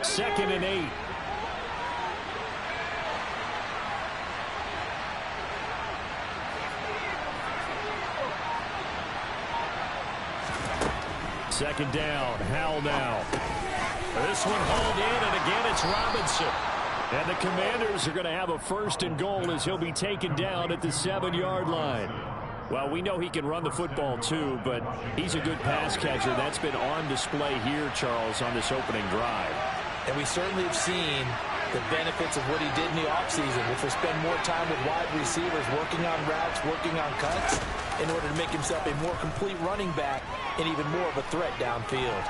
2nd and 8. Second down, Howell now. This one hauled in, and again it's Robinson. And the Commanders are going to have a 1st and goal as he'll be taken down at the 7-yard line. Well, we know he can run the football too, but he's a good pass catcher. That's been on display here, Charles, on this opening drive. And we certainly have seen the benefits of what he did in the offseason, which was spend more time with wide receivers, working on routes, working on cuts, in order to make himself a more complete running back and even more of a threat downfield.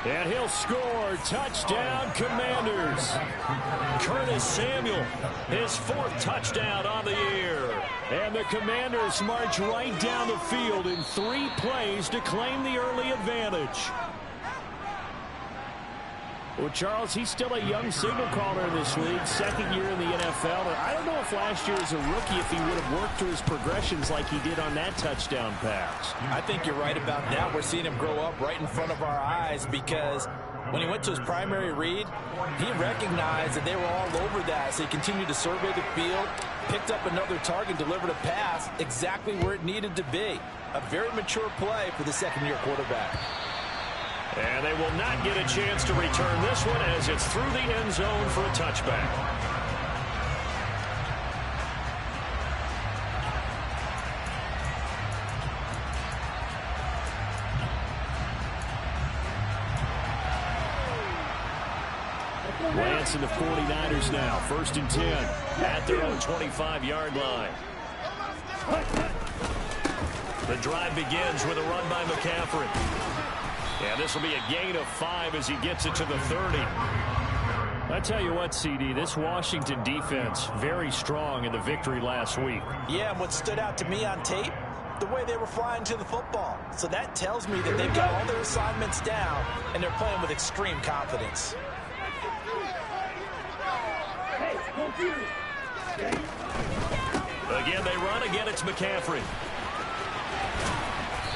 And he'll score. Touchdown, Commanders. Curtis Samuel, his 4th touchdown on the year. And the Commanders march right down the field in 3 plays to claim the early advantage. Well, Charles, he's still a young signal caller in this league, 2nd year in the NFL. And I don't know if last year as a rookie if he would have worked through his progressions like he did on that touchdown pass. I think you're right about that. We're seeing him grow up right in front of our eyes because when he went to his primary read, he recognized that they were all over that. So he continued to survey the field, picked up another target, delivered a pass exactly where it needed to be. A very mature play for the 2nd-year quarterback. And they will not get a chance to return this one as it's through the end zone for a touchback. Lance and the 49ers now. 1st and 10 at their own 25-yard line. The drive begins with a run by McCaffrey. And this will be a gain of 5 as he gets it to the 30. I tell you what, CD, this Washington defense, very strong in the victory last week. Yeah, and what stood out to me on tape, the way they were flying to the football. So that tells me that they've got all their assignments down, and they're playing with extreme confidence. Again, they run. Again, it's McCaffrey.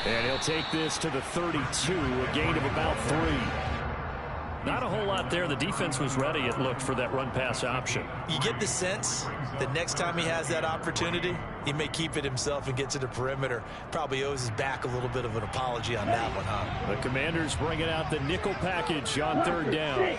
And he'll take this to the 32, a gain of about 3. Not a whole lot there. The defense was ready, it looked, for that run-pass option. You get the sense that next time he has that opportunity, he may keep it himself and get to the perimeter. Probably owes his back a little bit of an apology on that one, huh? The Commanders bringing out the nickel package on 3rd down.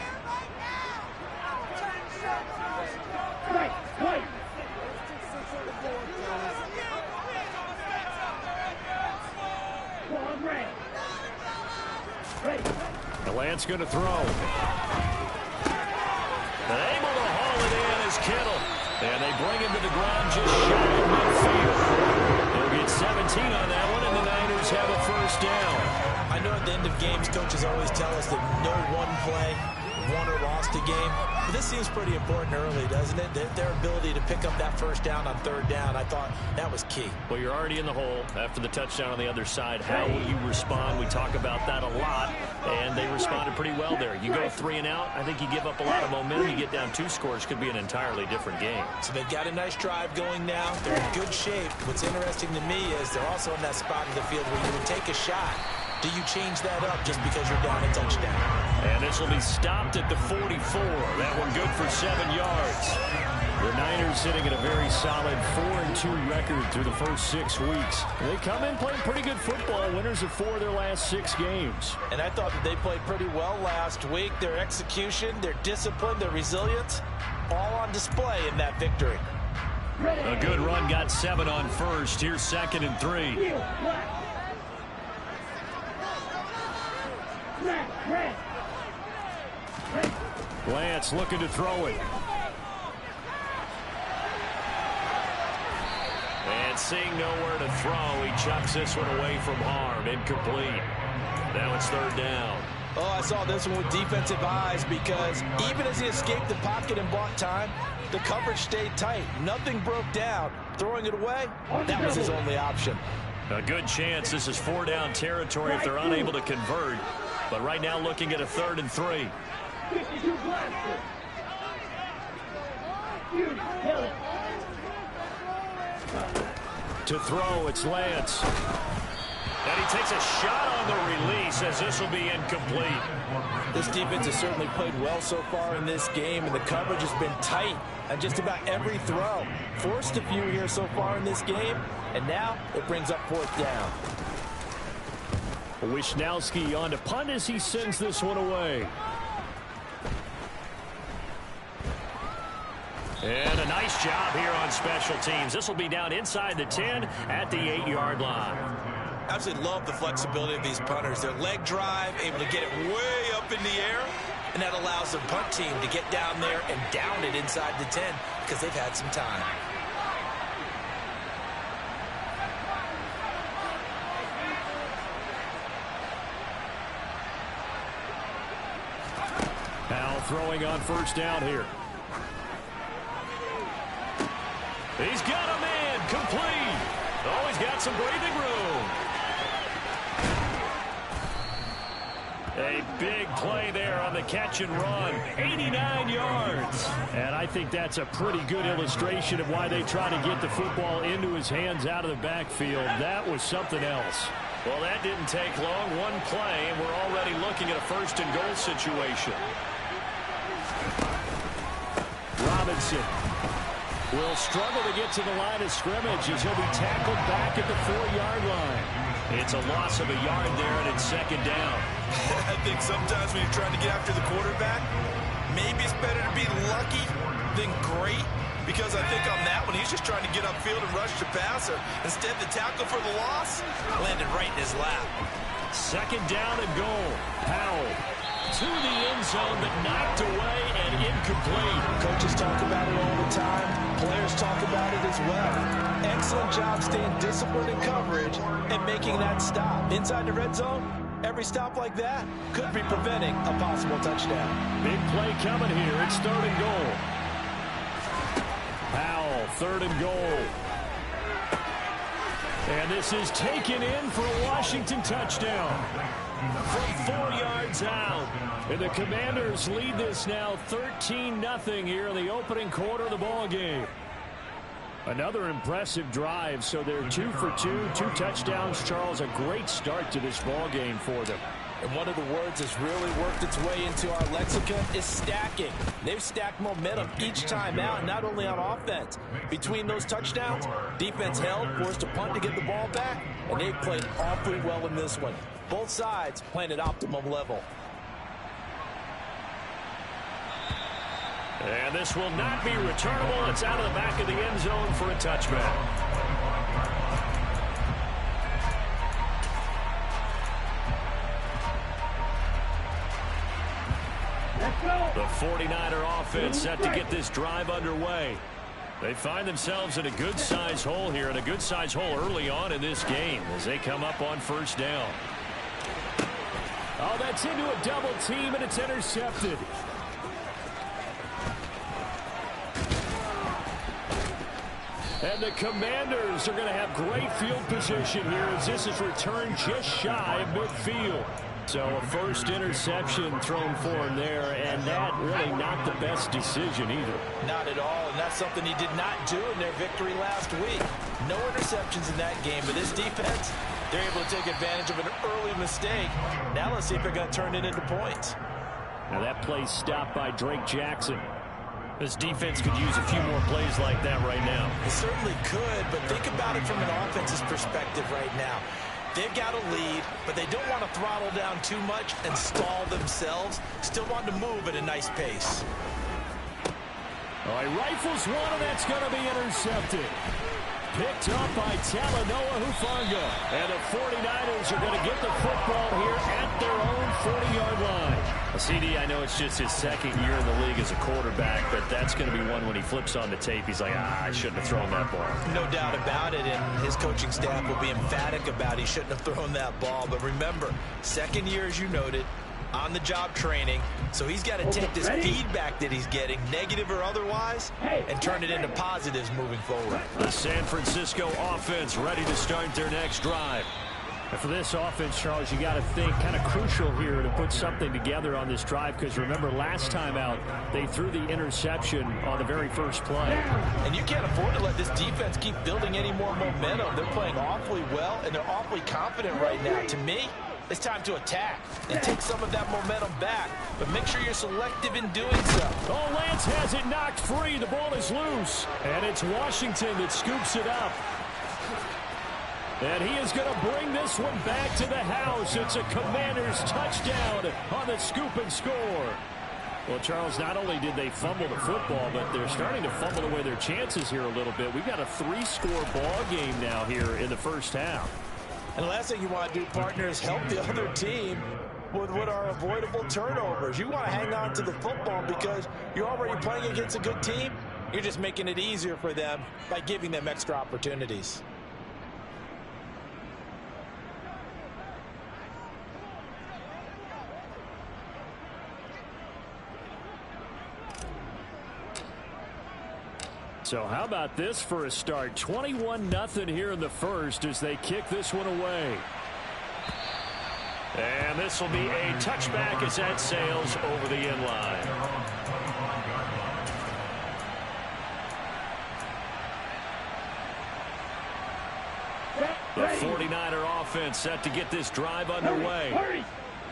Lance going to throw. And able to haul it in is Kittle. And they bring him to the ground just shy of midfield. They'll get 17 on that one, and the Niners have a 1st down. I know at the end of games, coaches always tell us that no one play won or lost a game. But this seems pretty important early, doesn't it? Their ability to pick up that 1st down on 3rd down, I thought that was key. Well, you're already in the hole after the touchdown on the other side. How will you respond? We talk about that a lot, and they responded pretty well there. You go 3 and out, I think you give up a lot of momentum. You get down 2 scores, could be an entirely different game. So they've got a nice drive going now. They're in good shape. What's interesting to me is they're also in that spot in the field where you would take a shot. Do you change that up just because you're down a touchdown? And this will be stopped at the 44. That one good for 7 yards. The Niners sitting at a very solid 4-2 record through the first 6 weeks. They come in playing pretty good football, winners of 4 of their last 6 games. And I thought that they played pretty well last week. Their execution, their discipline, their resilience, all on display in that victory. A good run, got 7 on 1st. Here's 2nd and 3. Lance looking to throw it. And seeing nowhere to throw, he chucks this one away from harm. Incomplete. Now it's 3rd down. Oh, I saw this one with defensive eyes because even as he escaped the pocket and bought time, the coverage stayed tight. Nothing broke down. Throwing it away, that was his only option. A good chance this is 4-down territory if they're unable to convert. But right now looking at a 3rd and 3. To throw, it's Lance. And he takes a shot on the release as this will be incomplete. This defense has certainly played well so far in this game, and the coverage has been tight on just about every throw. Forced a few here so far in this game, and now it brings up fourth down. Wisnowski on to punt as he sends this one away. And a nice job here on special teams. This will be down inside the 10 at the 8-yard line. Absolutely love the flexibility of these punters. Their leg drive, able to get it way up in the air, and that allows the punt team to get down there and down it inside the 10 because they've had some time. Now throwing on first down here. He's got a man complete. Oh, he's got some breathing room. A big play there on the catch and run. 89 yards. And I think that's a pretty good illustration of why they try to get the football into his hands out of the backfield. That was something else. Well, that didn't take long. One play, and we're already looking at a first and goal situation. Robinson will struggle to get to the line of scrimmage as he'll be tackled back at the 4-yard line. It's a loss of a yard there, and it's second down. I think sometimes when you're trying to get after the quarterback, maybe it's better to be lucky than great, because I think on that one, he's just trying to get upfield and rush the passer. Instead, the tackle for the loss landed right in his lap. Second down and goal. Powell to the end zone, but knocked away and incomplete. Coaches talk about it all the time. Players talk about it as well. Excellent job staying disciplined in coverage and making that stop. Inside the red zone, every stop like that could be preventing a possible touchdown. Big play coming here. It's third and goal. Powell, third and goal. And this is taken in for a Washington touchdown. From 4 yards out. And the Commanders lead this now 13-0 here in the opening quarter of the ball game. Another impressive drive, so they're 2 for 2, 2 touchdowns. Charles, a great start to this ball game for them. And one of the words that's really worked its way into our lexicon is stacking. They've stacked momentum each time out, not only on offense. Between those touchdowns, defense held, forced a punt to get the ball back, and they've played awfully well in this one. Both sides playing at optimum level. And this will not be returnable. It's out of the back of the end zone for a touchback. The 49er offense set to get this drive underway. They find themselves in a good-sized hole here, and a good-sized hole early on in this game as they come up on first down. Oh, that's into a double team, and it's intercepted. And the Commanders are going to have great field position here as this is returned just shy of midfield. So a first interception thrown for him there, and that really not the best decision either. Not at all, and that's something he did not do in their victory last week. No interceptions in that game, but this defense, they're able to take advantage of an early mistake. Now let's see if they're going to turn it into points. Now that play stopped by Drake Jackson. This defense could use a few more plays like that right now. It certainly could, but think about it from an offense's perspective right now. They've got a lead, but they don't want to throttle down too much and stall themselves. Still want to move at a nice pace. All right, rifles one, and that's going to be intercepted. Picked up by Talanoa Hufanga. And the 49ers are going to get the football here at their own 40-yard line. CD, I know it's just his second year in the league as a quarterback, but that's going to be one when he flips on the tape. He's like, I shouldn't have thrown that ball. No doubt about it, and his coaching staff will be emphatic about he shouldn't have thrown that ball. But remember, second year, as you noted, on-the-job training, so he's got to take this feedback that he's getting, negative or otherwise, and turn it into positives moving forward. The San Francisco offense ready to start their next drive. For this offense, Charles, you got to think kind of crucial here to put something together on this drive, because remember last time out they threw the interception on the very first play. And you can't afford to let this defense keep building any more momentum. They're playing awfully well, and they're awfully confident right now. To me, it's time to attack and take some of that momentum back, but make sure you're selective in doing so. Oh, Lance has it knocked free. The ball is loose, and it's Washington that scoops it up. And he is going to bring this one back to the house. It's a Commanders touchdown on the scoop and score. Well, Charles, not only did they fumble the football, but they're starting to fumble away their chances here a little bit. We've got a 3-score ball game now here in the first half. And the last thing you want to do, partner, is help the other team with what are avoidable turnovers. You want to hang on to the football because you're already playing against a good team. You're just making it easier for them by giving them extra opportunities. So how about this for a start? 21-0 here in the first as they kick this one away. And this will be a touchback as that sails over the end line. The 49er offense set to get this drive underway.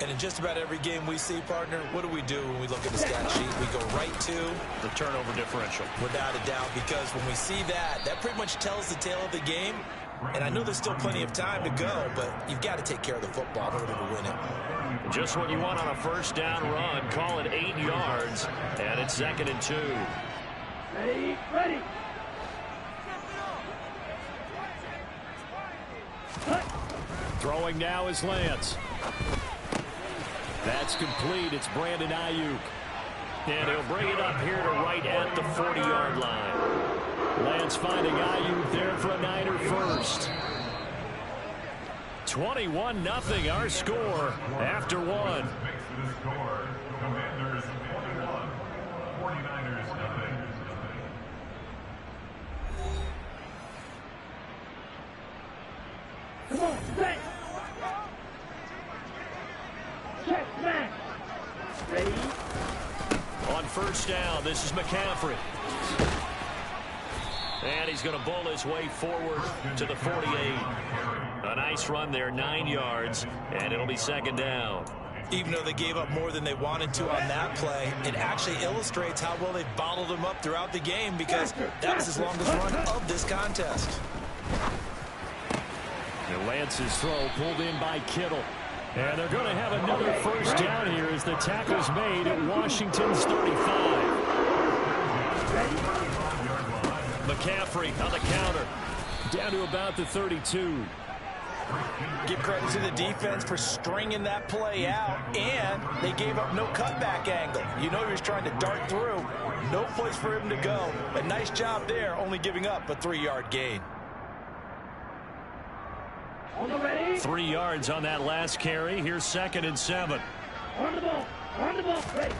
And in just about every game we see, partner, what do we do when we look at the stat sheet? We go right to the turnover differential. Without a doubt, because when we see that, that pretty much tells the tale of the game. And I know there's still plenty of time to go, but you've got to take care of the football in order to win it. Just what you want on a first down run. Call it 8 yards, and it's 2nd and 2. Ready. Throwing now is Lance. That's complete. It's Brandon Ayuk. And he'll bring it up here to right at the 40-yard line. Lance finding Ayuk there for a Niner first. 21-0 our score after one. Come on, set. Check, smash. Ready? On first down, this is McCaffrey. And he's going to bowl his way forward to the 48. A nice run there, 9 yards, and it'll be 2nd down. Even though they gave up more than they wanted to on that play, it actually illustrates how well they bottled them up throughout the game, because that was his longest run of this contest. And Lance's throw pulled in by Kittle. And they're going to have another first down here as the tackle's made at Washington's 35. McCaffrey on the counter. Down to about the 32. Give credit to the defense for stringing that play out, and they gave up no cutback angle. You know he was trying to dart through. No place for him to go. A nice job there, only giving up a 3-yard gain. 3 yards on that last carry. Here's 2nd and 7. On the ball. Ready.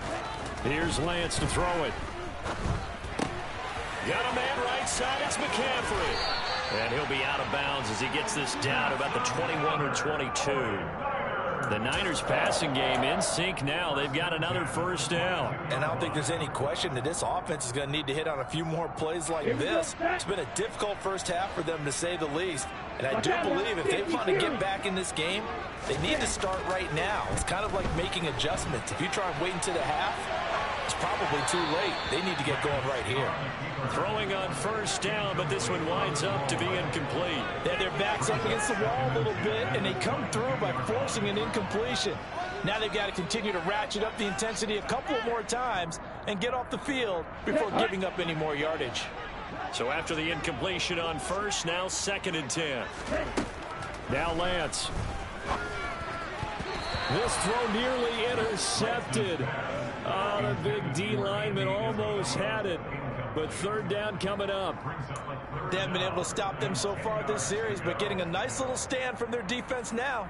Here's Lance to throw it. Got a man right side. It's McCaffrey. And he'll be out of bounds as he gets this down about the 21 or 22. The Niners passing game in sync now. They've got another first down. And I don't think there's any question that this offense is going to need to hit on a few more plays like this. It's been a difficult first half for them, to say the least. And I do believe if they want to get back in this game, they need to start right now. It's kind of like making adjustments. If you try and wait until the half, it's probably too late. They need to get going right here. Throwing on first down, but this one winds up to be incomplete. They have their backs up against the wall a little bit, and they come through by forcing an incompletion. Now they've got to continue to ratchet up the intensity a couple more times and get off the field before giving up any more yardage. So after the incompletion on first, now 2nd and 10. Now Lance. This throw nearly intercepted. Oh, the big D lineman almost had it. But 3rd down coming up. They haven't been able to stop them so far this series, but getting a nice little stand from their defense now.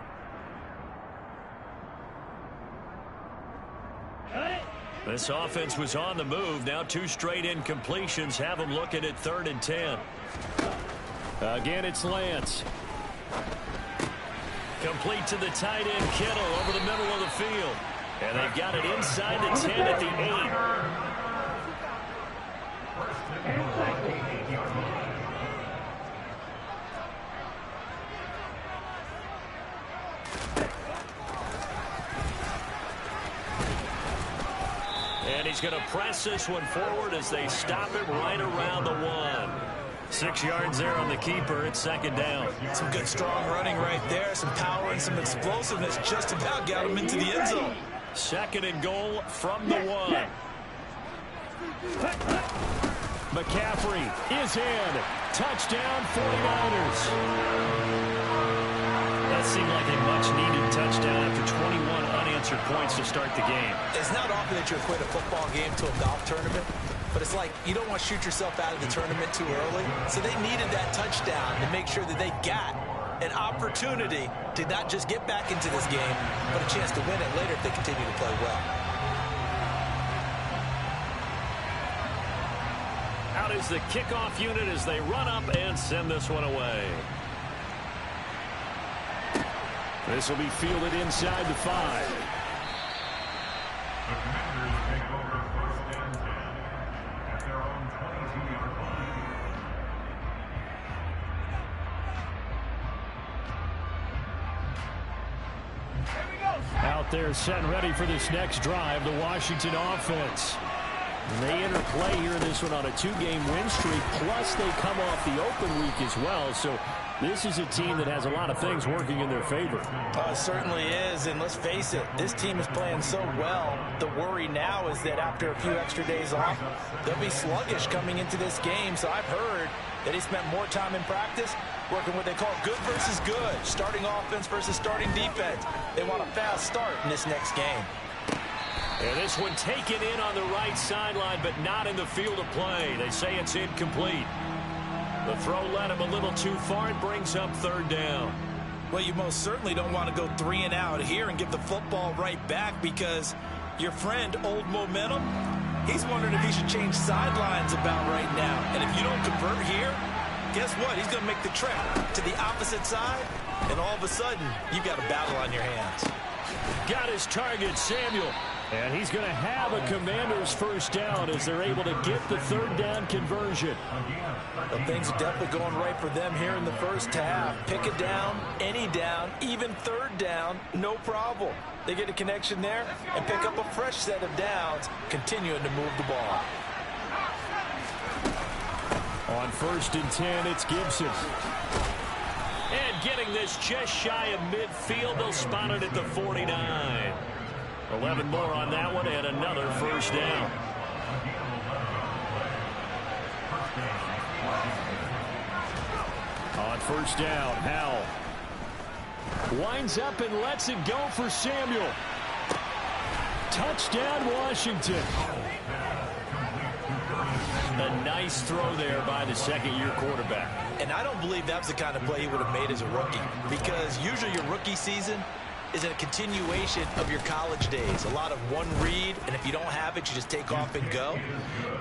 This offense was on the move. Now 2 straight incompletions have them looking at 3rd and 10. Again, it's Lance. Complete to the tight end, Kittle, over the middle of the field. And they've got it inside the 10 at the 8. And he's going to press this one forward as they stop it right around the 1. 6 yards there on the keeper. It's second down. Some good strong running right there. Some power and some explosiveness. Just about got him into the end zone. Second and goal from the 1. McCaffrey is in. Touchdown 49ers. That seemed like a much-needed touchdown after 21 unanswered points to start the game. It's not often that you equate a football game to a golf tournament, but it's like you don't want to shoot yourself out of the tournament too early. So they needed that touchdown to make sure that they got an opportunity to not just get back into this game, but a chance to win it later if they continue to play well. Out is the kickoff unit as they run up and send this one away. This will be fielded inside the 5. The Commanders take over first and 10 at their own 22-yard line. Out there set and ready for this next drive, the Washington offense. And they interplay here in this one on a 2-game win streak, plus they come off the open week as well. So this is a team that has a lot of things working in their favor. It certainly is, and let's face it, this team is playing so well. The worry now is that after a few extra days off, they'll be sluggish coming into this game. So I've heard that he spent more time in practice working what they call good versus good, starting offense versus starting defense. They want a fast start in this next game. And this one taken in on the right sideline, but not in the field of play. They say it's incomplete. The throw led him a little too far. It brings up third down. Well, you most certainly don't want to go 3 and out here and give the football right back, because your friend, Old Momentum, he's wondering if he should change sidelines about right now. And if you don't convert here, guess what? He's going to make the trip to the opposite side, and all of a sudden, you've got a battle on your hands. Got his target, Samuel. And he's going to have a Commander's first down as they're able to get the third down conversion. Well, things are definitely going right for them here in the first half. Pick it down, any down, even third down, no problem. They get a connection there and pick up a fresh set of downs, continuing to move the ball. On first and 10, it's Gibson. And getting this just shy of midfield, they'll spot it at the 49. 11 more on that one, and another first down. On first down, Howell winds up and lets it go for Samuel. Touchdown, Washington. A nice throw there by the second-year quarterback. And I don't believe that was the kind of play he would have made as a rookie, because usually your rookie season is a continuation of your college days. A lot of one read, and if you don't have it, you just take off and go.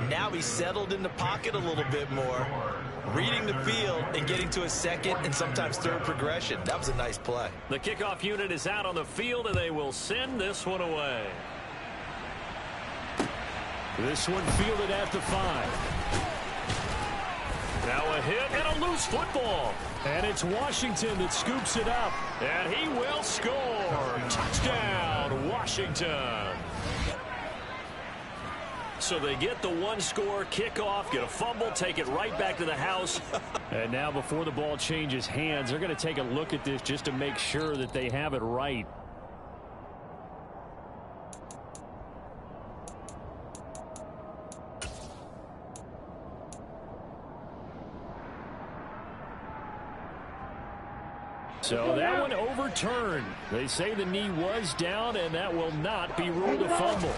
Now he's settled in the pocket a little bit more, reading the field and getting to a second and sometimes third progression. That was a nice play. The kickoff unit is out on the field, and they will send this one away. This one fielded at the 5. Now a hit and a loose football. And it's Washington that scoops it up. And he will score. Touchdown, Washington. So they get the one-score kickoff, get a fumble, take it right back to the house. And now before the ball changes hands, they're going to take a look at this just to make sure that they have it right. So that one overturned. They say the knee was down, and that will not be ruled a fumble.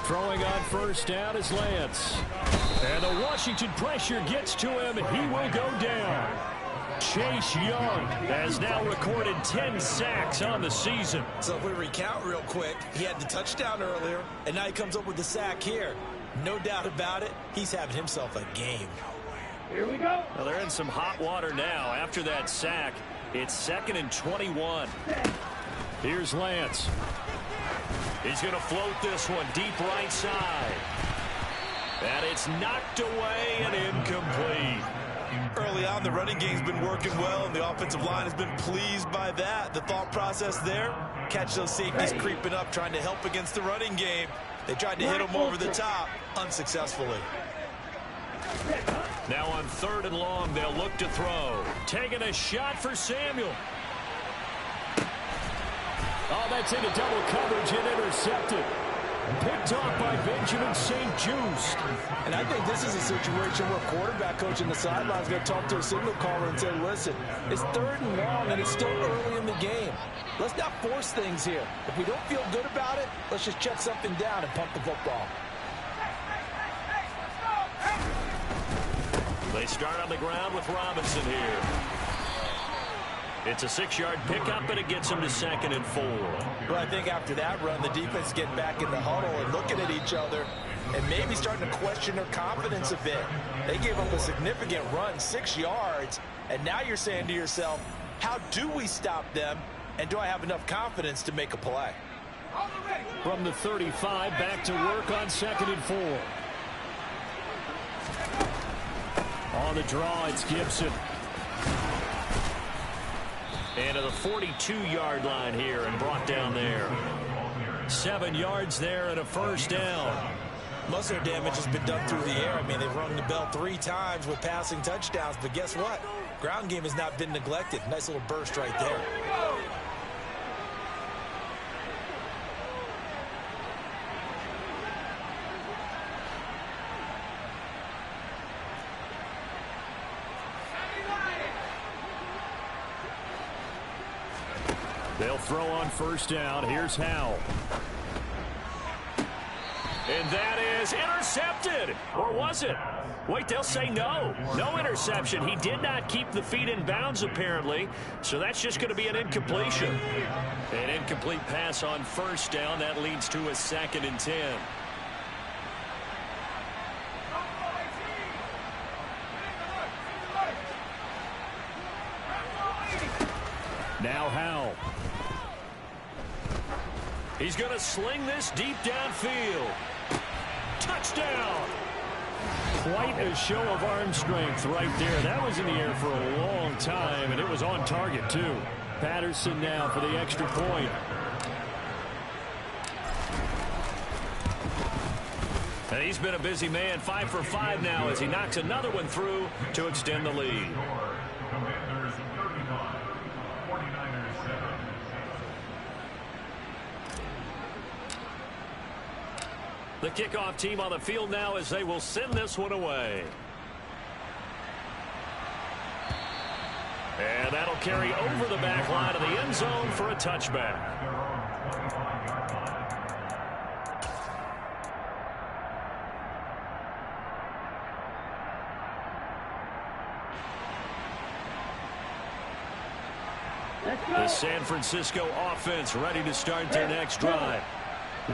Throwing on first down is Lance. And the Washington pressure gets to him. He will go down. Chase Young has now recorded 10 sacks on the season. So if we recount real quick, he had the touchdown earlier, and now he comes up with the sack here. No doubt about it, he's having himself a game. Here we go. Well, they're in some hot water now after that sack. It's 2nd and 21. Here's Lance. He's going to float this one deep right side. And it's knocked away and incomplete. Early on, the running game's been working well, and the offensive line has been pleased by that. The thought process there, catch those safeties creeping up, trying to help against the running game. They tried to hit him over the top, unsuccessfully. Now on 3rd and long, they'll look to throw. Taking a shot for Samuel. Oh, that's into double coverage and intercepted. Picked off by Benjamin St-Juste. And I think this is a situation where quarterback coach in the sideline is going to talk to a signal caller and say, listen, it's 3rd and long and it's still early in the game. Let's not force things here. If we don't feel good about it, let's just check something down and pump the football. They start on the ground with Robinson here. It's a 6-yard pickup, and it gets him to 2nd and 4. Well, I think after that run, the defense getting back in the huddle and looking at each other and maybe starting to question their confidence a bit. They gave up a significant run, 6 yards, and now you're saying to yourself, how do we stop them, and do I have enough confidence to make a play? From the 35, back to work on 2nd and 4. On the draw, it's Gibson. And to the 42-yard line here and brought down there. 7 yards there and a first down. Most of their damage has been done through the air. I mean, they've rung the bell 3 times with passing touchdowns, but guess what? Ground game has not been neglected. Nice little burst right there. They'll throw on first down. Here's Howell. And that is intercepted. Or was it? Wait, they'll say no. No interception. He did not keep the feet in bounds, apparently. So that's just going to be an incompletion. An incomplete pass on first down. That leads to a 2nd and 10. Now Howell. He's going to sling this deep downfield. Touchdown! Quite a show of arm strength right there. That was in the air for a long time, and it was on target, too. Patterson now for the extra point. And he's been a busy man, 5 for 5 now as he knocks another one through to extend the lead. Commanders 39, 49ers 7. The kickoff team on the field now as they will send this one away. And that'll carry over the back line of the end zone for a touchback. The San Francisco offense ready to start their next drive.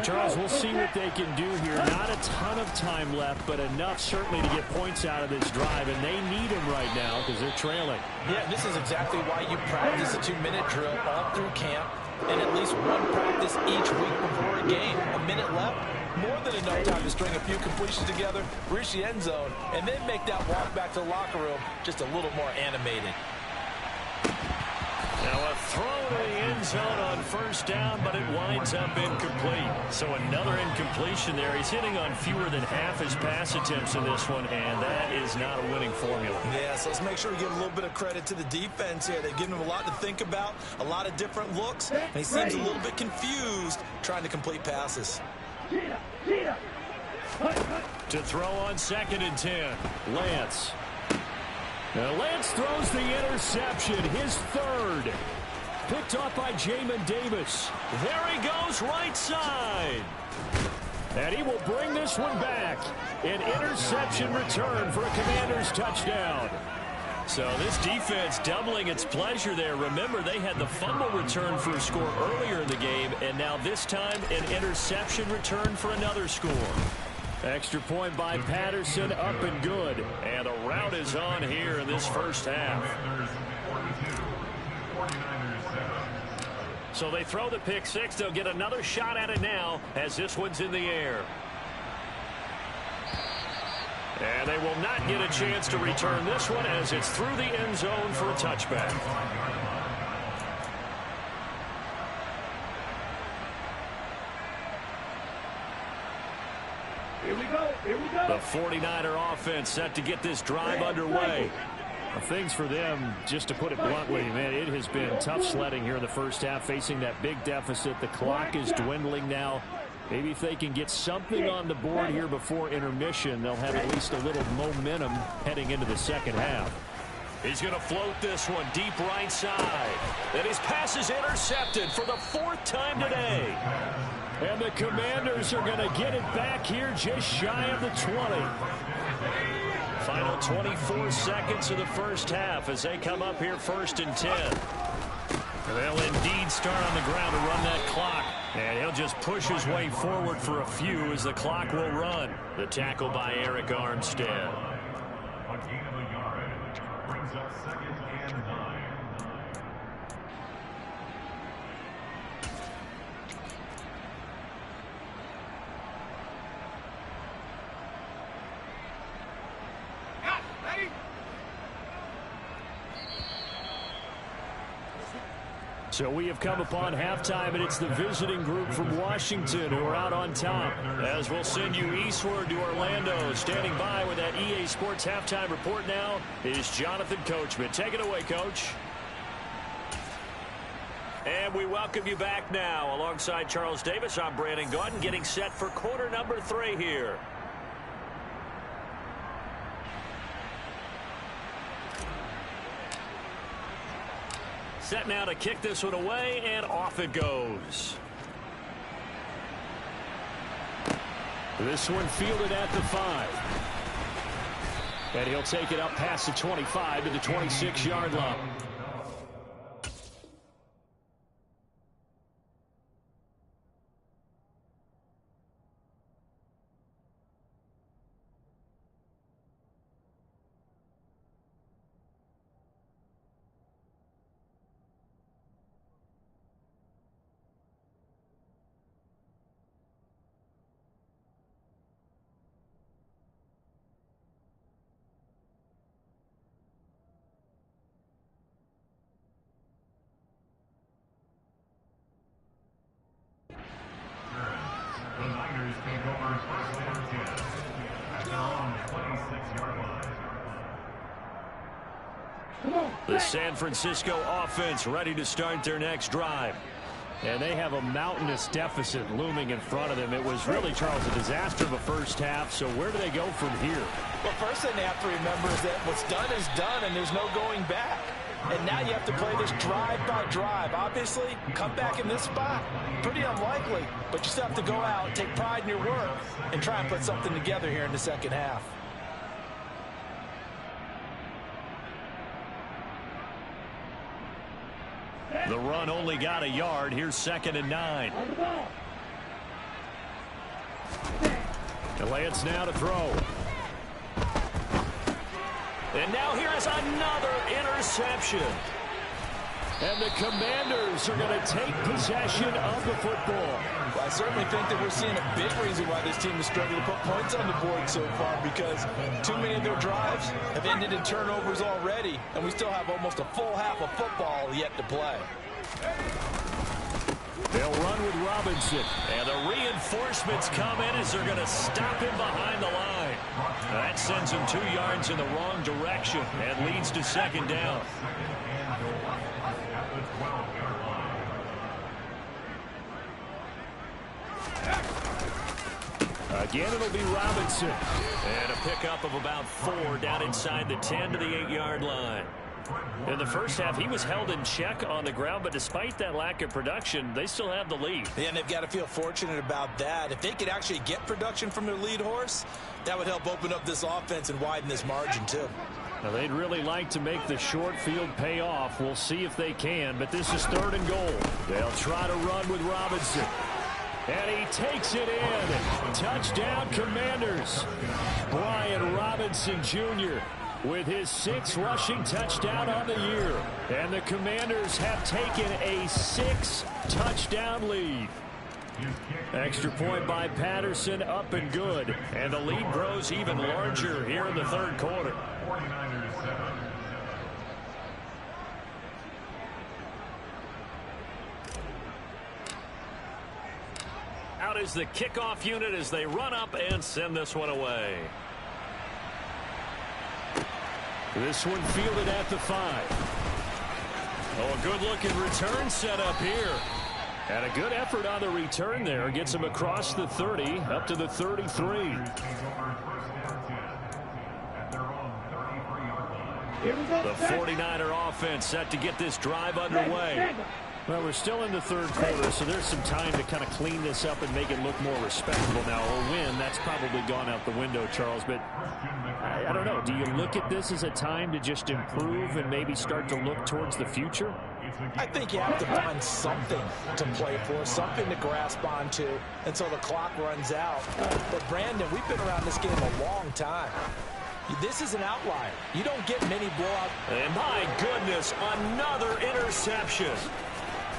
Charles, we'll see what they can do here. Not a ton of time left, but enough certainly to get points out of this drive, and they need them right now because they're trailing. Yeah, this is exactly why you practice a 2-minute drill all through camp and at least one practice each week before a game. A minute left, more than enough time to string a few completions together, reach the end zone, and then make that walk back to the locker room just a little more animated. Now a throw to the end zone on first down, but it winds up incomplete. So another incompletion there. He's hitting on fewer than half his pass attempts in this one, and that is not a winning formula. Yeah, so let's make sure we give a little bit of credit to the defense here. They've given him a lot to think about, a lot of different looks, and he seems a little bit confused trying to complete passes. To throw on 2nd and 10, Lance. Now Lance throws the interception, his third. Picked off by Jamin Davis. There he goes, right side. And he will bring this one back. An interception return for a Commanders touchdown. So this defense doubling its pleasure there. Remember, they had the fumble return for a score earlier in the game, and now this time an interception return for another score. Extra point by Patterson, up and good. And the route is on here in this first half. So they throw the pick six. They'll get another shot at it now as this one's in the air. And they will not get a chance to return this one as it's through the end zone for a touchback. Here we go. Here we go. The 49er offense set to get this drive underway. Things for them, just to put it bluntly, man, it has been tough sledding here in the first half, facing that big deficit. The clock is dwindling now. Maybe if they can get something on the board here before intermission, they'll have at least a little momentum heading into the second half. He's going to float this one deep right side. And his pass is intercepted for the fourth time today. And the Commanders are going to get it back here just shy of the 20. Final 24 seconds of the first half as they come up here 1st and 10. They'll indeed start on the ground to run that clock. And he'll just push his way forward for a few as the clock will run. The tackle by Eric Armstead. A gain of a yard brings up 2nd and 9. So we have come upon halftime, and it's the visiting group from Washington who are out on top. As we'll send you eastward to Orlando. Standing by with that EA Sports halftime report now is Jonathan Coachman. Take it away, Coach. And we welcome you back now. Alongside Charles Davis, I'm Brandon Gaudin, getting set for quarter number 3 here. Set now to kick this one away, and off it goes. This one fielded at the 5. And he'll take it up past the 25 to the 26-yard line. The Niners take over 1st and 10 at their own 26-yard line. The San Francisco offense ready to start their next drive. And they have a mountainous deficit looming in front of them. It was really, Charles, a disaster of a first half. So where do they go from here? Well, first thing they have to remember is that what's done is done, and there's no going back. And now you have to play this drive by drive. Obviously, come back in this spot, pretty unlikely. But you still have to go out, take pride in your work, and try and put something together here in the second half. The run only got a yard. Here's 2nd and 9. Lance now to throw. And now here is another interception. And the Commanders are going to take possession of the football. Well, I certainly think that we're seeing a big reason why this team is struggling to put points on the board so far, because too many of their drives have ended in turnovers already, and we still have almost a full half of football yet to play. They'll run with Robinson, and the reinforcements come in as they're going to stop him behind the line. That sends him 2 yards in the wrong direction and leads to 2nd down. Again, it'll be Robinson. And a pickup of about 4 down inside the 10 to the 8-yard line. In the first half, he was held in check on the ground, but despite that lack of production, they still have the lead. Yeah, and they've got to feel fortunate about that. If they could actually get production from their lead horse, that would help open up this offense and widen this margin, too. Now, they'd really like to make the short field pay off. We'll see if they can, but this is 3rd and goal. They'll try to run with Robinson. And he takes it in. Touchdown, Commanders. Brian Robinson Jr. with his 6th rushing touchdown on the year. And the Commanders have taken a 6-touchdown lead. Extra point by Patterson, up and good. And the lead grows even larger here in the third quarter. 49ers 7. Out is the kickoff unit as they run up and send this one away. This one fielded at the 5. Oh, a good-looking return set up here. And a good effort on the return there. Gets him across the 30, up to the 33. The 49er offense set to get this drive underway. Well, we're still in the third quarter, so there's some time to kind of clean this up and make it look more respectable now. A win, that's probably gone out the window, Charles. But I don't know. Do you look at this as a time to just improve and maybe start to look towards the future? I think you have to find something to play for, something to grasp onto until the clock runs out. But, Brandon, we've been around this game a long time. This is an outlier. You don't get many blowouts. And my goodness, another interception.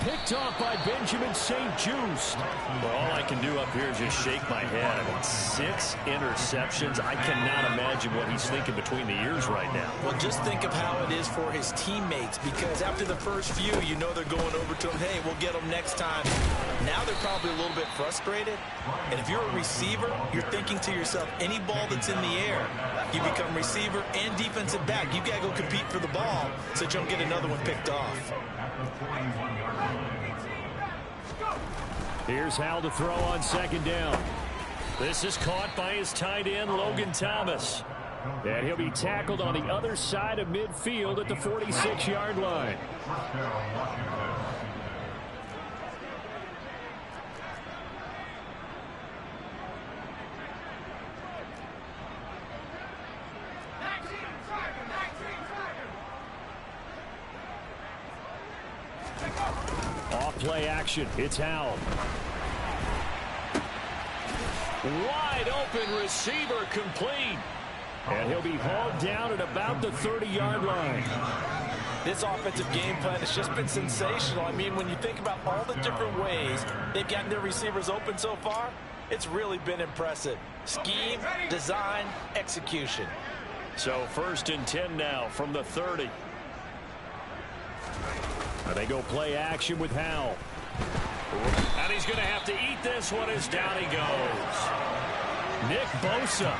Picked off by Benjamin St-Juste. Well, all I can do up here is just shake my head. I mean, 6 interceptions. I cannot imagine what he's thinking between the ears right now. Well, just think of how it is for his teammates, because after the first few, you know they're going over to him, hey, we'll get them next time. Now they're probably a little bit frustrated. And if you're a receiver, you're thinking to yourself, any ball that's in the air, you become receiver and defensive back. You got to go compete for the ball so that you don't get another one picked off. Here's Hal to throw on second down. This is caught by his tight end, Logan Thomas. And he'll be tackled on the other side of midfield at the 46-yard line. Off-play action. It's Hal. Wide open receiver complete. And he'll be hauled down at about the 30-yard line. This offensive game plan has just been sensational. I mean, when you think about all the different ways they've gotten their receivers open so far, it's really been impressive. Scheme, design, execution. So 1st and 10 now from the 30. And they go play action with Hal. And he's going to have to eat this one as down he goes. Nick Bosa.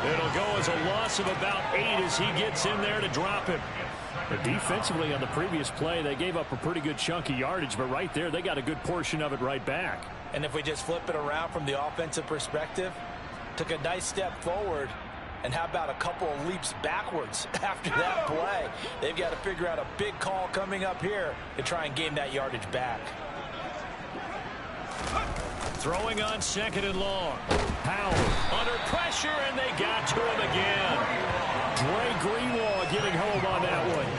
It'll go as a loss of about 8 as he gets in there to drop him. But defensively on the previous play, they gave up a pretty good chunk of yardage, but right there, they got a good portion of it right back. And if we just flip it around from the offensive perspective, took a nice step forward, and how about a couple of leaps backwards after that play? They've got to figure out a big call coming up here to try and gain that yardage back. Throwing on 2nd and long. Howard under pressure, and they got to him again. Dre Greenlaw getting home on that one.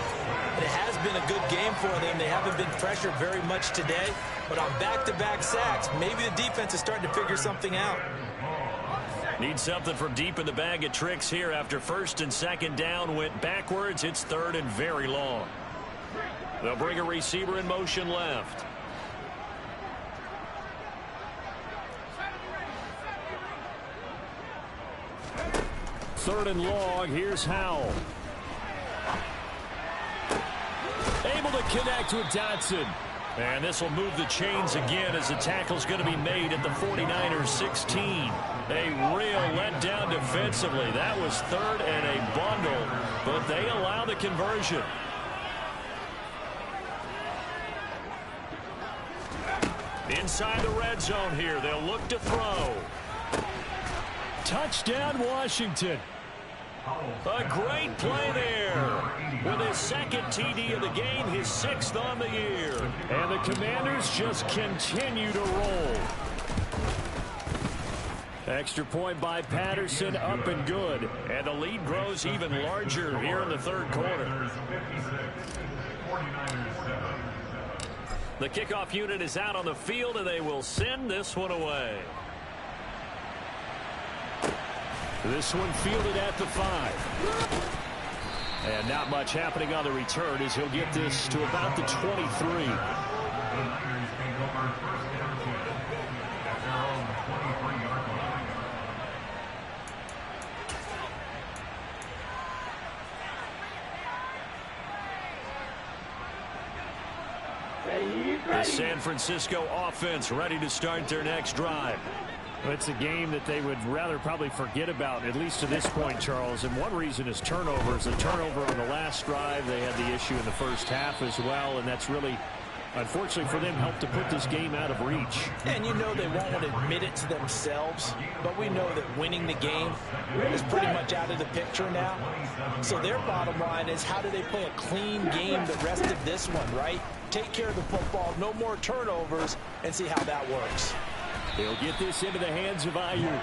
It has been a good game for them. They haven't been pressured very much today, but on back-to-back sacks, maybe the defense is starting to figure something out. Need something from deep in the bag of tricks here after 1st and 2nd down went backwards. It's 3rd and very long. They'll bring a receiver in motion left. 3rd and long. Here's Howell. Able to connect with Dotson. And this will move the chains again as the tackle's going to be made at the 49ers 16. A real letdown defensively. That was 3rd and a bundle, but they allow the conversion. Inside the red zone here. They'll look to throw. Touchdown, Washington. A great play there. With his 2nd TD of the game, his 6th on the year. And the Commanders just continue to roll. Extra point by Patterson, up and good. And the lead grows even larger here in the 3rd quarter. The kickoff unit is out on the field, and they will send this one away. This one fielded at the 5. And not much happening on the return as he'll get this to about the 23. The Niners take over first down 10 at their own 23-yard line. The San Francisco offense ready to start their next drive. It's a game that they would rather probably forget about, at least to this point, Charles. And one reason is turnovers. A turnover on the last drive. They had the issue in the first half as well, and that's really, unfortunately for them, helped to put this game out of reach. And you know they won't want to admit it to themselves, but we know that winning the game is pretty much out of the picture now. So their bottom line is, how do they play a clean game the rest of this one, right? Take care of the football, no more turnovers, and see how that works. They'll get this into the hands of Ayuk.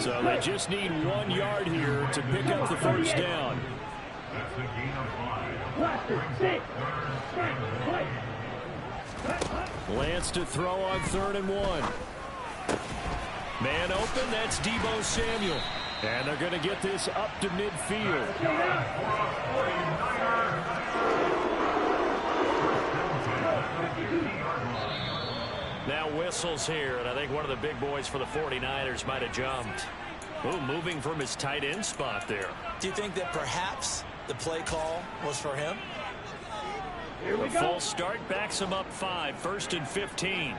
So they just need 1 yard here to pick up the first down. That's the gain of 5. Lance to throw on 3rd and 1. Man open, that's Deebo Samuel. And they're going to get this up to midfield. Now whistles here, and I think one of the big boys for the 49ers might have jumped. Ooh, moving from his tight end spot there. Do you think that perhaps the play call was for him? Here we The go. full start backs him up 5, 1st and 15.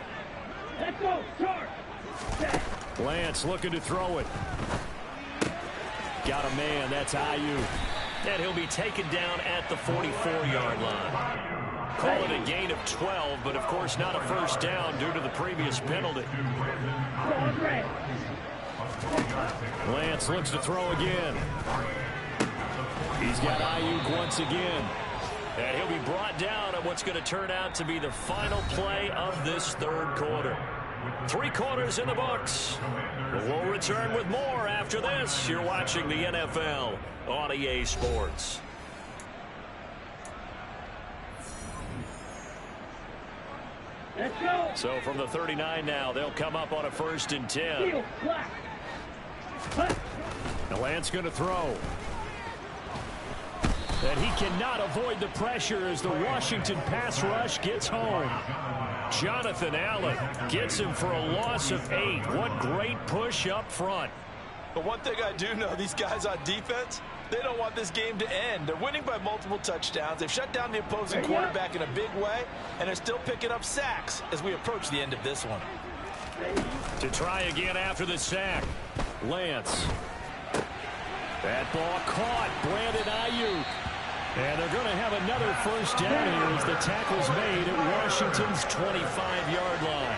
Let's go. Charge. Set. Lance looking to throw it. Got a man, that's Ayuk. And he'll be taken down at the 44-yard line. Call it a gain of 12, but of course not a first down due to the previous penalty. Going red. Lance looks to throw again. He's got Ayuk once again. And he'll be brought down at what's going to turn out to be the final play of this 3rd quarter. 3 quarters in the books. We'll return with more after this. You're watching the NFL on EA Sports. Let's go. So from the 39 now, they'll come up on a 1st and 10. Heel. Clap. Hut. Now Lance going to throw. And he cannot avoid the pressure as the Washington pass rush gets home. Jonathan Allen gets him for a loss of 8. What great push up front. But one thing I do know, these guys on defense, they don't want this game to end. They're winning by multiple touchdowns. They've shut down the opposing quarterback in a big way, and they're still picking up sacks as we approach the end of this one. To try again after the sack. Lance. That ball caught. Brandon Ayuk. And they're going to have another first down here as the tackle's made at Washington's 25-yard line.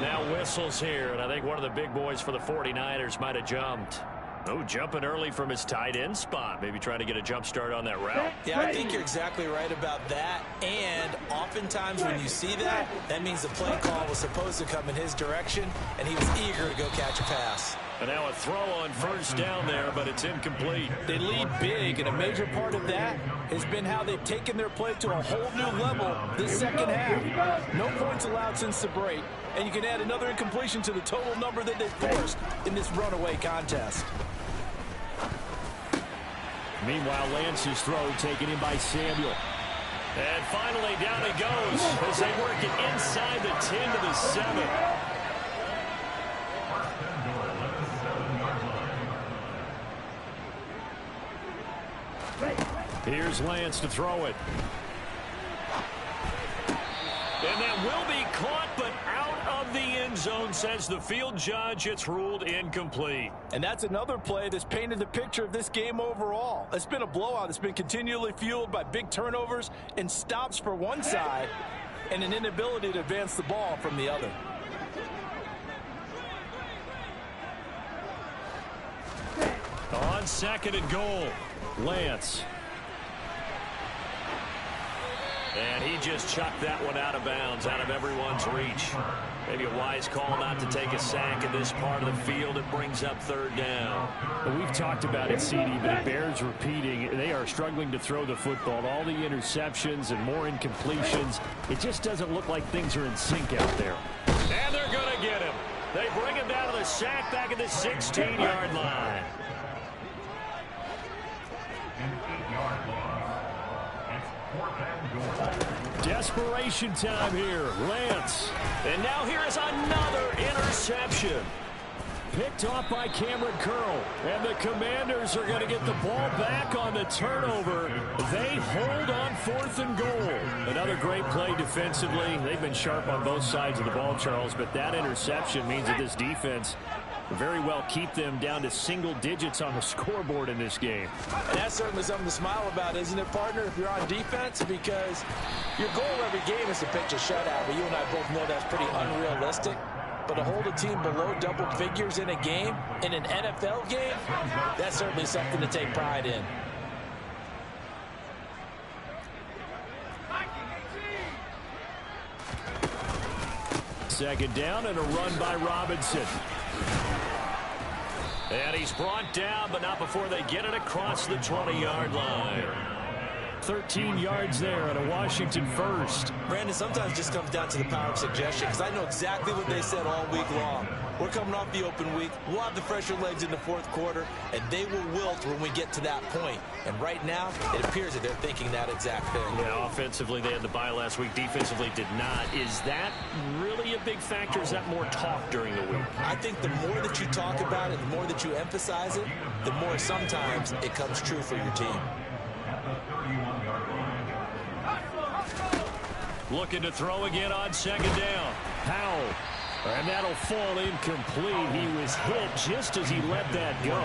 Now whistles here, and I think one of the big boys for the 49ers might have jumped. Oh, jumping early from his tight end spot. Maybe trying to get a jump start on that route. Yeah, I think you're exactly right about that. And oftentimes when you see that, that means the play call was supposed to come in his direction, and he was eager to go catch a pass. And now a throw on first down there, but it's incomplete. They lead big, and a major part of that has been how they've taken their play to a whole new level this second half. No points allowed since the break, and you can add another incompletion to the total number that they forced in this runaway contest. Meanwhile, Lance's throw taken in by Samuel. And finally, down he goes as they work it inside the 10 to the 7. Here's Lance to throw it. And that will be caught, but out of the end zone, says the field judge. It's ruled incomplete. And that's another play that's painted the picture of this game overall. It's been a blowout. It's been continually fueled by big turnovers and stops for one side and an inability to advance the ball from the other. On 2nd and goal, Lance. And he just chucked that one out of bounds, out of everyone's reach. Maybe a wise call not to take a sack in this part of the field. It brings up 3rd down. Well, we've talked about it, CD, but it bears repeating. They are struggling to throw the football. All the interceptions and more incompletions. It just doesn't look like things are in sync out there. And they're going to get him. They bring him down to the sack back at the 16-yard line. Desperation time here. Lance. And now here is another interception. Picked off by Cameron Curl. And the Commanders are going to get the ball back on the turnover. They hold on 4th and goal. Another great play defensively. They've been sharp on both sides of the ball, Charles, but that interception means that this defense very well keep them down to single digits on the scoreboard in this game. And that's certainly something to smile about, isn't it, partner, if you're on defense? Because your goal every game is to pitch a shutout, but you and I both know that's pretty unrealistic. But to hold a team below double figures in a game, in an NFL game, that's certainly something to take pride in. Second down and a run by Robinson. And he's brought down, but not before they get it across the 20-yard line. 13 yards there and a Washington first. Brandon, sometimes it just comes down to the power of suggestion, because I know exactly what they said all week long. We're coming off the open week. We'll have the fresher legs in the 4th quarter, and they will wilt when we get to that point. And right now, it appears that they're thinking that exact thing. Yeah, offensively, they had the bye last week. Defensively, did not. Is that really a big factor? Is that more talk during the week? I think the more that you talk about it, the more that you emphasize it, the more sometimes it comes true for your team. Looking to throw again on second down. Powell. And that'll fall incomplete. He was hit just as he let that go.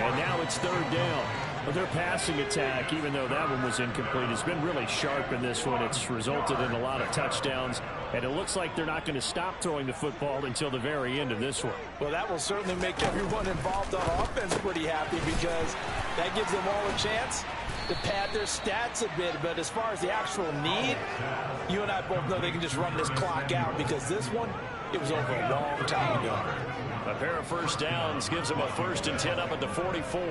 And now it's 3rd down. But their passing attack, even though that one was incomplete, has been really sharp in this one. It's resulted in a lot of touchdowns. And it looks like they're not going to stop throwing the football until the very end of this one. Well, that will certainly make everyone involved on offense pretty happy, because that gives them all a chance to pad their stats a bit. But as far as the actual need, you and I both know they can just run this clock out, because this one, it was over a long time ago. A pair of first downs gives them a 1st and 10 up at the 44.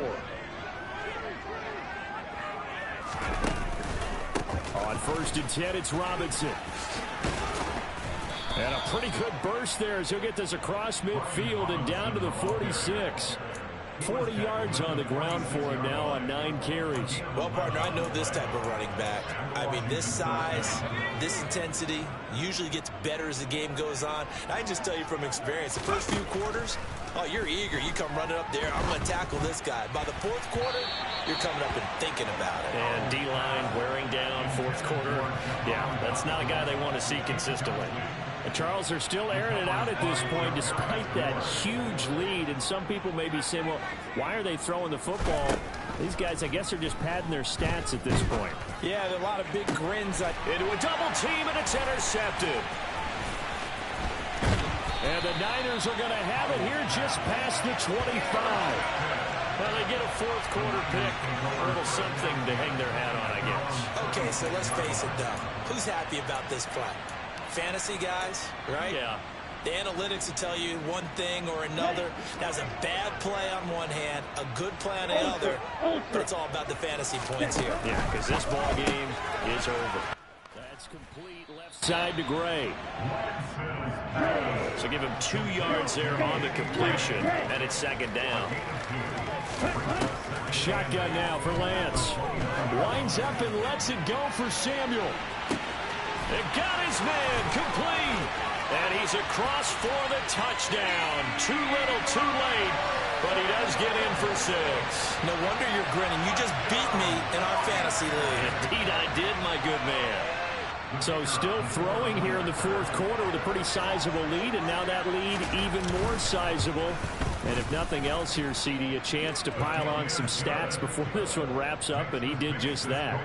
On 1st and 10, it's Robinson. And a pretty good burst there as he'll get this across midfield and down to the 46. 40 yards on the ground for him now on 9 carries. Well, partner, I know this type of running back. I mean, this size, this intensity usually gets better as the game goes on. I can just tell you from experience, the first few quarters, oh, you're eager. You come running up there. I'm going to tackle this guy. By the 4th quarter, you're coming up and thinking about it. And D-line wearing down 4th quarter. Yeah, that's not a guy they want to see consistently. Charles, are still airing it out at this point despite that huge lead. And some people may be saying, well, why are they throwing the football? These guys, I guess, are just padding their stats at this point. Yeah, there are a lot of big grins. Into a double team, and it's intercepted. And the Niners are going to have it here just past the 25. Well, they get a 4th quarter pick. A little something to hang their hat on, I guess. Okay, so let's face it, though. Who's happy about this play? Fantasy guys, right? Yeah. The analytics will tell you one thing or another. That's a bad play on one hand, a good play on the other, but it's all about the fantasy points here. Yeah, because this ball game is over. That's complete left side to Gray. So give him 2 yards there on the completion, and it's 2nd down. Shotgun now for Lance. Winds up and lets it go for Samuel. It got his man complete. And he's across for the touchdown. Too little, too late. But he does get in for 6. No wonder you're grinning. You just beat me in our fantasy league. Indeed I did, my good man. So still throwing here in the 4th quarter with a pretty sizable lead. And now that lead even more sizable. And if nothing else here, CD, a chance to pile on some stats before this one wraps up. And he did just that.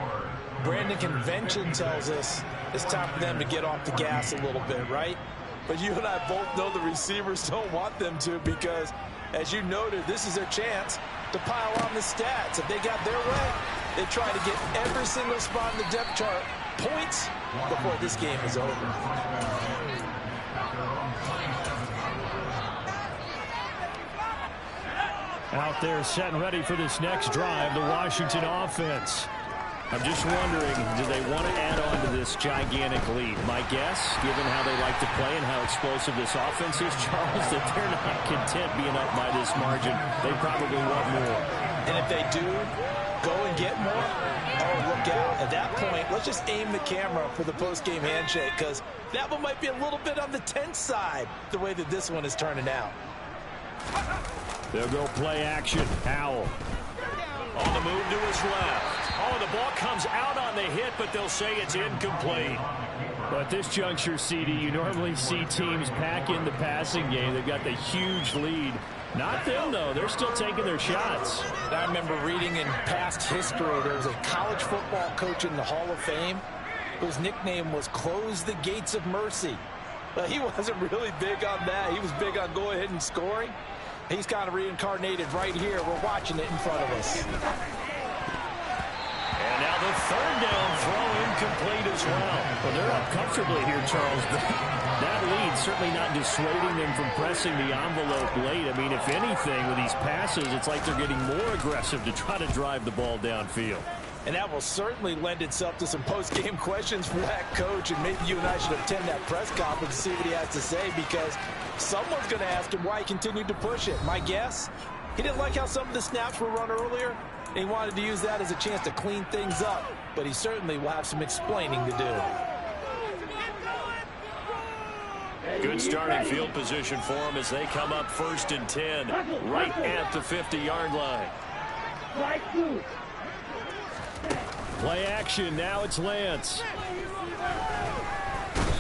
Brandon, convention tells us it's time for them to get off the gas a little bit, right? But you and I both know the receivers don't want them to, because, as you noted, this is their chance to pile on the stats. If they got their way, they try to get every single spot in the depth chart points before this game is over. Out there set and ready for this next drive, the Washington offense. I'm just wondering, do they want to add on to this gigantic lead? My guess, given how they like to play and how explosive this offense is, Charles, that they're not content being up by this margin. They probably want more. And if they do, go and get more? Oh, look out. At that point, let's just aim the camera for the post-game handshake, because that one might be a little bit on the tense side, the way that this one is turning out. They'll go play action. Howell. On the move to his left. Oh, the ball comes out on the hit, but they'll say it's incomplete. But at this juncture, CD, you normally see teams pack in the passing game. They've got the huge lead. Not them, though. They're still taking their shots. I remember reading in past history, there was a college football coach in the Hall of Fame whose nickname was Close the Gates of Mercy. But he wasn't really big on that. He was big on go ahead and scoring. He's kind of reincarnated right here. We're watching it in front of us. And now the third down throw incomplete as well. Well, they're up comfortably here, Charles. But that lead certainly not dissuading them from pressing the envelope late. I mean, if anything, with these passes, it's like they're getting more aggressive to try to drive the ball downfield. And that will certainly lend itself to some post-game questions for that coach. And maybe you and I should attend that press conference to see what he has to say, because someone's going to ask him why he continued to push it. My guess, he didn't like how some of the snaps were run earlier, and he wanted to use that as a chance to clean things up. But he certainly will have some explaining to do. Good starting field position for them as they come up 1st and 10, right at the 50-yard line. Play action. Now it's Lance.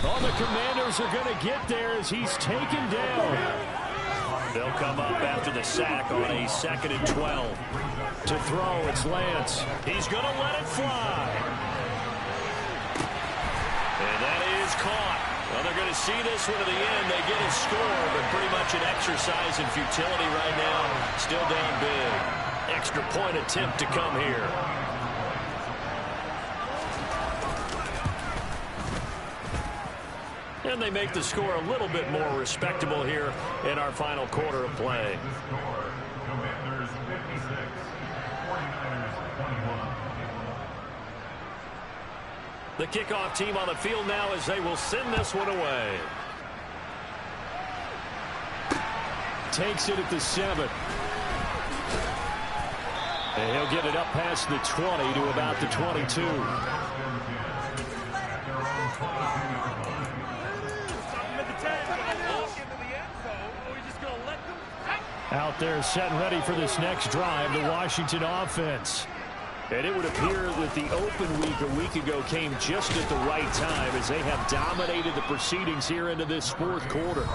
Oh, the Commanders are going to get there as he's taken down. They'll come up after the sack on a 2nd and 12. To throw, it's Lance. He's going to let it fly. And that is caught. Well, they're going to see this one to the end. They get a score, but pretty much an exercise in futility right now. Still down big. Extra point attempt to come here. And they make the score a little bit more respectable here in our final quarter of play. Commanders 56, 49ers 21. The kickoff team on the field now as they will send this one away. Takes it at the 7. And he'll get it up past the 20 to about the 22. Out there set and ready for this next drive, the Washington offense. And it would appear that the open week a week ago came just at the right time as they have dominated the proceedings here into this 4th quarter.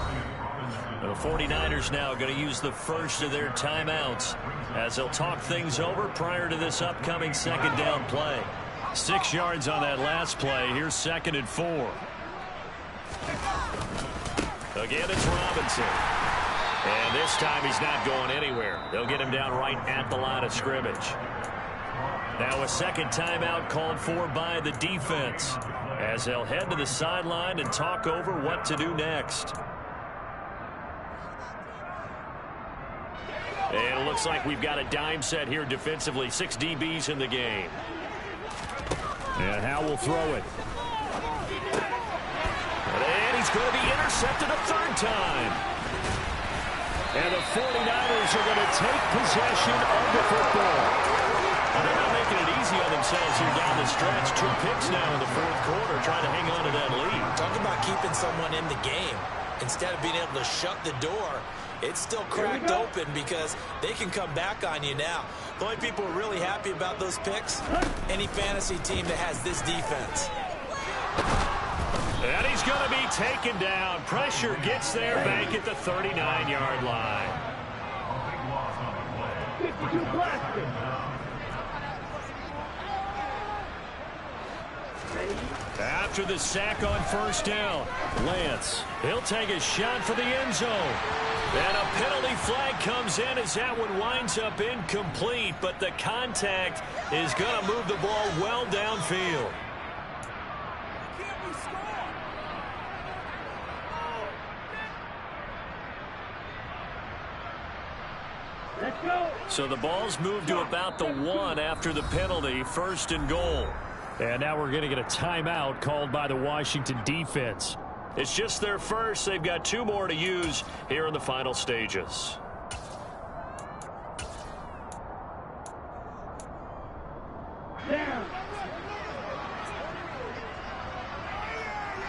The 49ers now going to use the first of their timeouts as they'll talk things over prior to this upcoming 2nd down play. 6 yards on that last play. Here's 2nd and 4. Again, it's Robinson. And this time he's not going anywhere. They'll get him down right at the line of scrimmage. Now a 2nd timeout called for by the defense as they'll head to the sideline and talk over what to do next. And it looks like we've got a dime set here defensively. 6 DBs in the game. And Howell will throw it. And he's going to be intercepted a 3rd time. And the 49ers are going to take possession of the football. They're not making it easy on themselves here down the stretch. 2 picks now in the 4th quarter, trying to hang on to that lead. Talk about keeping someone in the game. Instead of being able to shut the door, it's still cracked open because they can come back on you now. The only people who are really happy about those picks, any fantasy team that has this defense. And he's going to be taken down. Pressure gets there back at the 39-yard line. 52 plastic. After the sack on 1st down, Lance, he'll take a shot for the end zone. And a penalty flag comes in as that one winds up incomplete, but the contact is going to move the ball well downfield. Let's go. So the ball's moved to about the 1 after the penalty, 1st and goal. And now we're going to get a timeout called by the Washington defense. It's just their first. They've got 2 more to use here in the final stages.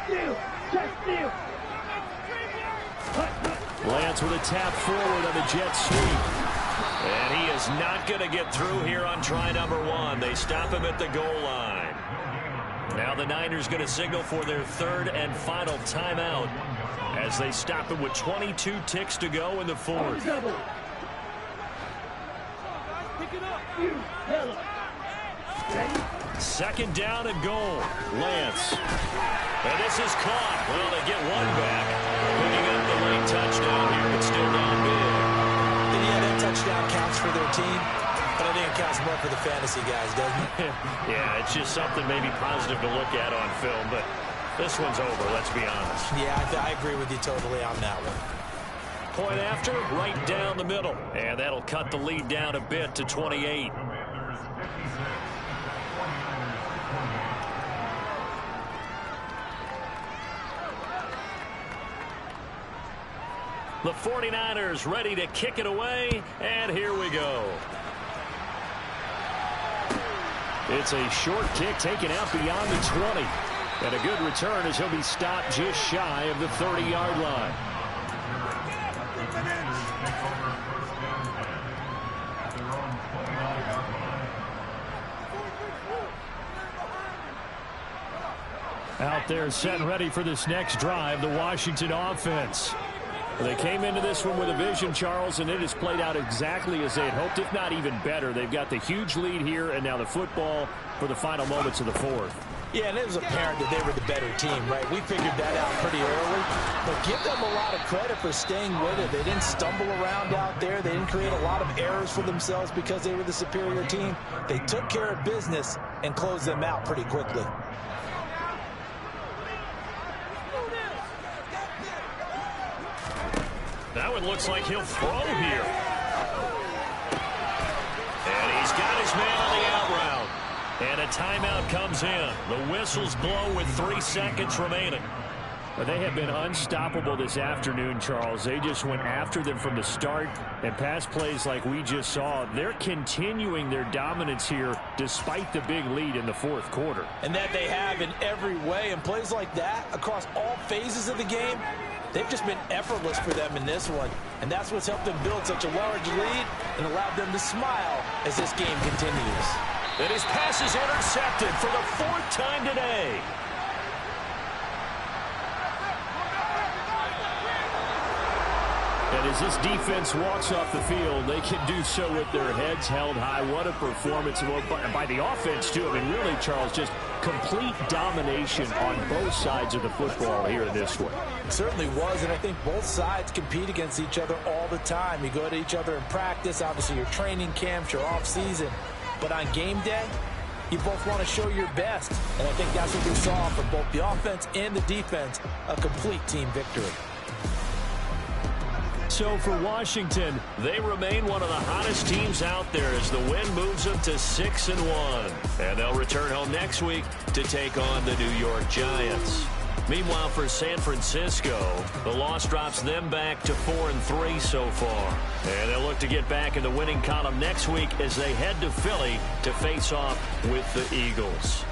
steal. Check steal. Lance with a tap forward on the jet sweep. And he is not going to get through here on try number one. They stop him at the goal line. Now the Niners going to signal for their third and final timeout as they stop him with 22 ticks to go in the fourth. Second down and goal. Lance. And this is caught. Well, they get one back. Picking up the late touchdown here, but still down big. And yeah, that touchdown counts for their team, but I think it counts more for the fantasy guys, doesn't it? Yeah, it's just something maybe positive to look at on film, but this one's over, let's be honest. Yeah, I agree with you totally on that one. Point after, right down the middle. And that'll cut the lead down a bit to 28. The 49ers ready to kick it away, and here we go. It's a short kick taken out beyond the 20. And a good return as he'll be stopped just shy of the 30-yard line. Out there set and ready for this next drive, the Washington offense. They came into this one with a vision, Charles, and it has played out exactly as they had hoped, if not even better. They've got the huge lead here, and now the football for the final moments of the fourth. Yeah, and it was apparent that they were the better team, right? We figured that out pretty early, but give them a lot of credit for staying with it. They didn't stumble around out there. They didn't create a lot of errors for themselves because they were the superior team. They took care of business and closed them out pretty quickly. That one looks like he'll throw here. And he's got his man on the out route. And a timeout comes in. The whistles blow with 3 seconds remaining. But they have been unstoppable this afternoon, Charles. They just went after them from the start. And pass plays like we just saw, they're continuing their dominance here despite the big lead in the fourth quarter. And that they have in every way. And plays like that across all phases of the game, they've just been effortless for them in this one. And that's what's helped them build such a large lead and allowed them to smile as this game continues. And his pass is intercepted for the 4th time today. And as this defense walks off the field, they can do so with their heads held high. What a performance by the offense, too. I mean, really, Charles, just complete domination on both sides of the football here in this one. It certainly was, and I think both sides compete against each other all the time. You go to each other in practice, obviously your training camps, your off-season. But on game day, you both want to show your best. And I think that's what we saw from both the offense and the defense, a complete team victory. So for Washington, they remain one of the hottest teams out there as the win moves them to 6-1. And they'll return home next week to take on the New York Giants. Meanwhile, for San Francisco, the loss drops them back to 4-3 so far. And they'll look to get back in the winning column next week as they head to Philly to face off with the Eagles.